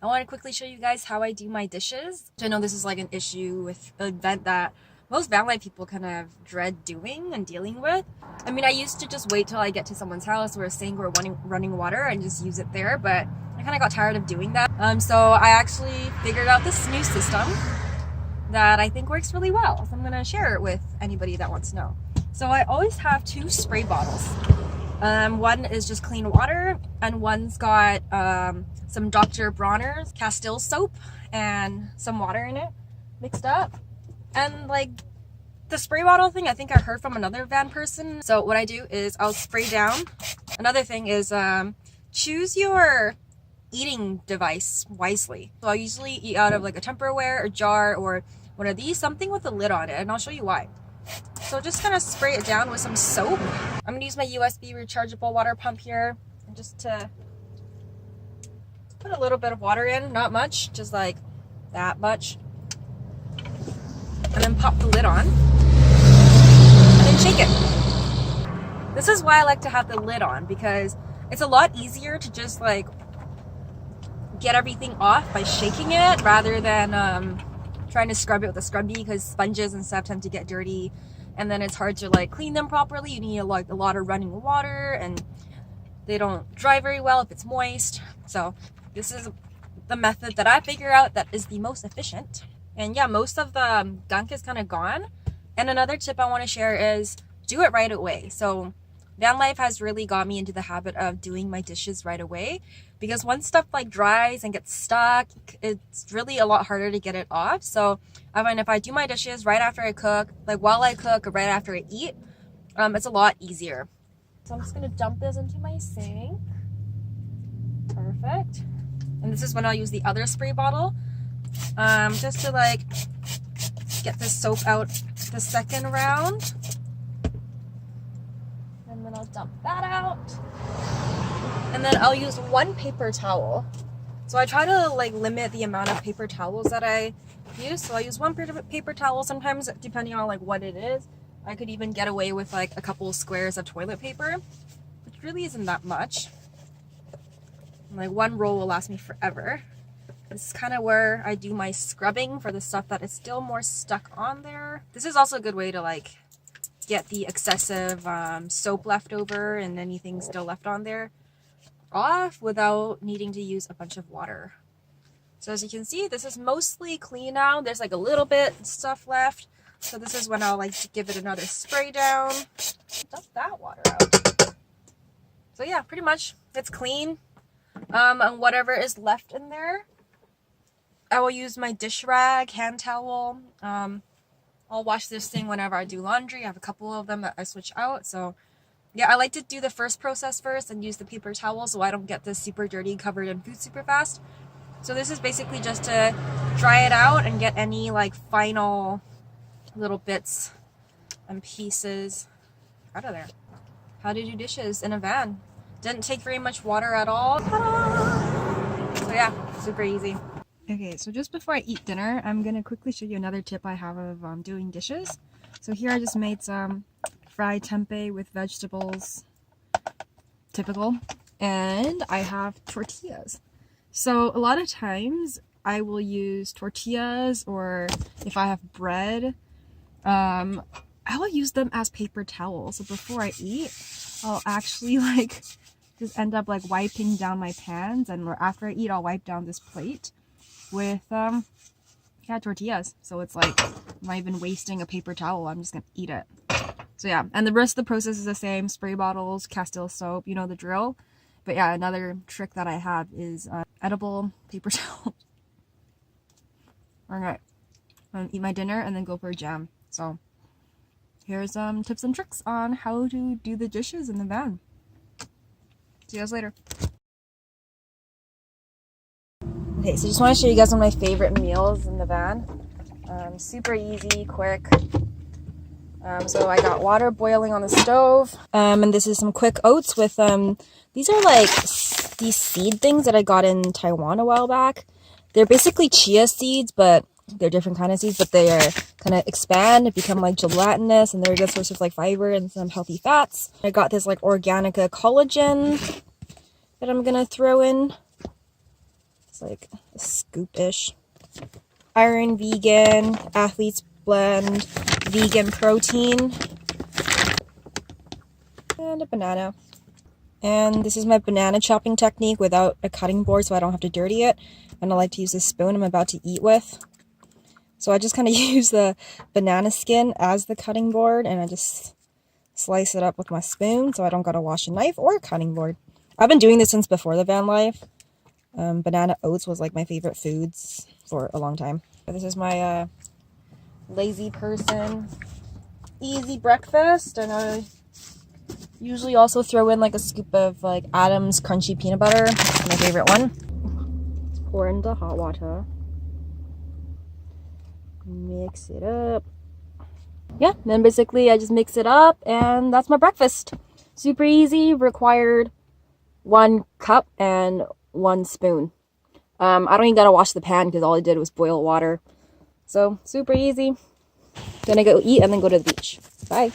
I want to quickly show you guys how I do my dishes. I know this is like an issue with an event that most van life people kind of dread doing and dealing with. I mean, I used to just wait till I get to someone's house or a sink or running water and just use it there, but I kind of got tired of doing that. So I actually figured out this new system that I think works really well. So I'm going to share it with anybody that wants to know. So I always have 2 spray bottles. One is just clean water, and one's got some Dr. Bronner's Castile soap and some water in it mixed up. And like the spray bottle thing, I think I heard from another van person. So what I do is I'll spray down. Another thing is choose your eating device wisely. So I usually eat out of like a Tupperware, a jar, or one of these, something with a lid on it, and I'll show you why. So just gonna spray it down with some soap. I'm gonna use my USB rechargeable water pump here, and just to put a little bit of water in, not much, just like that much. And then pop the lid on, and then shake it. This is why I like to have the lid on, because it's a lot easier to just like get everything off by shaking it rather than trying to scrub it with a scrubby, because sponges and stuff tend to get dirty, and then it's hard to like clean them properly. You need a lot of running water, and they don't dry very well if it's moist. So this is the method that I figure out that is the most efficient. And yeah, most of the gunk is kind of gone. And another tip I want to share is do it right away. So van life has really got me into the habit of doing my dishes right away, because once stuff like dries and gets stuck, it's really a lot harder to get it off. So I find if I do my dishes right after I cook, like while I cook or right after I eat, it's a lot easier. So I'm just gonna dump this into my sink. Perfect. And this is when I'll use the other spray bottle, just to like get the soap out the second round. And then I'll dump that out. And then I'll use 1 paper towel. So I try to like limit the amount of paper towels that I use. So I use 1 paper towel. Sometimes, depending on like what it is, I could even get away with like a couple of squares of toilet paper, which really isn't that much. And, like 1 roll will last me forever. This is kind of where I do my scrubbing for the stuff that is still more stuck on there. This is also a good way to like get the excessive soap left over and anything still left on there off without needing to use a bunch of water. So as you can see, this is mostly clean now. There's like a little bit stuff left. So this is when I'll like give it another spray down. Dump that water out. So yeah, pretty much it's clean. And whatever is left in there, I will use my dish rag, hand towel. I'll wash this thing whenever I do laundry. I have a couple of them that I switch out. So yeah, I like to do the first process first and use the paper towel so I don't get this super dirty covered in food super fast. So this is basically just to dry it out and get any like final little bits and pieces out of there. How to do dishes in a van. Didn't take very much water at all. Ta-da! So yeah, super easy. Okay, so just before I eat dinner, I'm gonna quickly show you another tip I have of doing dishes. So here I just made some fried tempeh with vegetables, typical, and I have tortillas. So a lot of times I will use tortillas, or if I have bread, I will use them as paper towels. So before I eat, I'll actually like just end up like wiping down my pans, and after I eat, I'll wipe down this plate with yeah, tortillas. So it's like I'm not even wasting a paper towel. I'm just gonna eat it. So yeah, and the rest of the process is the same. Spray bottles, Castile soap, you know the drill. But yeah, another trick that I have is edible paper towel. Alright, I'm gonna eat my dinner and then go for a jam. So here's tips and tricks on how to do the dishes in the van. See you guys later. Okay, so just want to show you guys one of my favorite meals in the van. Super easy, quick. So I got water boiling on the stove, and this is some quick oats with these are like these seed things that I got in Taiwan a while back. They're basically chia seeds, but they're different kind of seeds, but they are kind of expand, become like gelatinous, and they're a good source of like fiber and some healthy fats. I got this like Organica collagen that I'm gonna throw in. like a scoop-ish. Iron Vegan, Athlete's Blend, Vegan Protein, and a banana. And this is my banana chopping technique without a cutting board so I don't have to dirty it. And I like to use this spoon I'm about to eat with. So I just kind of use the banana skin as the cutting board and I just slice it up with my spoon so I don't gotta wash a knife or a cutting board. I've been doing this since before the van life. Banana oats was like my favorite foods for a long time. But this is my lazy person easy breakfast, and I usually also throw in like a scoop of like Adam's crunchy peanut butter. That's my favorite one. Pour into hot water. Mix it up. Yeah, then basically I just mix it up and that's my breakfast. Super easy, required 1 cup and 1 spoon. I don't even gotta wash the pan because all I did was boil water. So super easy. Gonna go eat and then go to the beach. Bye.